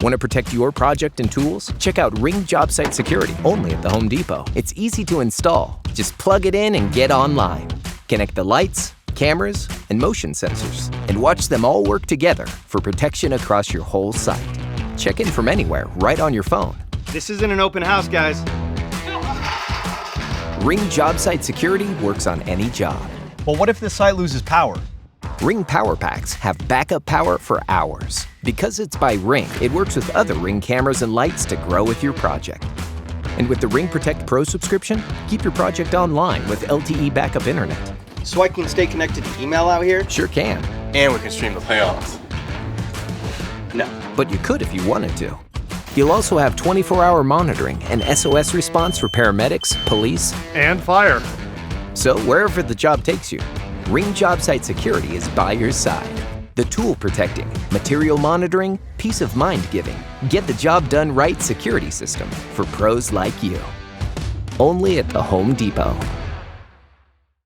Want to protect your project and tools? Check out Ring Jobsite Security, only at the Home Depot. It's easy to install. Just plug it in and get online. Connect the lights, cameras, and motion sensors, and watch them all work together for protection across your whole site. Check in from anywhere, right on your phone. This isn't an open house, guys. Ring Jobsite Security works on any job. Well, what if the site loses power? Ring Power Packs have backup power for hours. Because it's by Ring, it works with other Ring cameras and lights to grow with your project. And with the Ring Protect Pro subscription, keep your project online with LTE backup internet. So I can stay connected to email out here? Sure can. And we can stream the playoffs. No. But you could if you wanted to. You'll also have 24-hour monitoring and SOS response for paramedics, police, and fire. So wherever the job takes you, Ring Jobsite Security is by your side. The tool protecting, material monitoring, peace of mind giving, get the job done right security system for pros like you. Only at the Home Depot.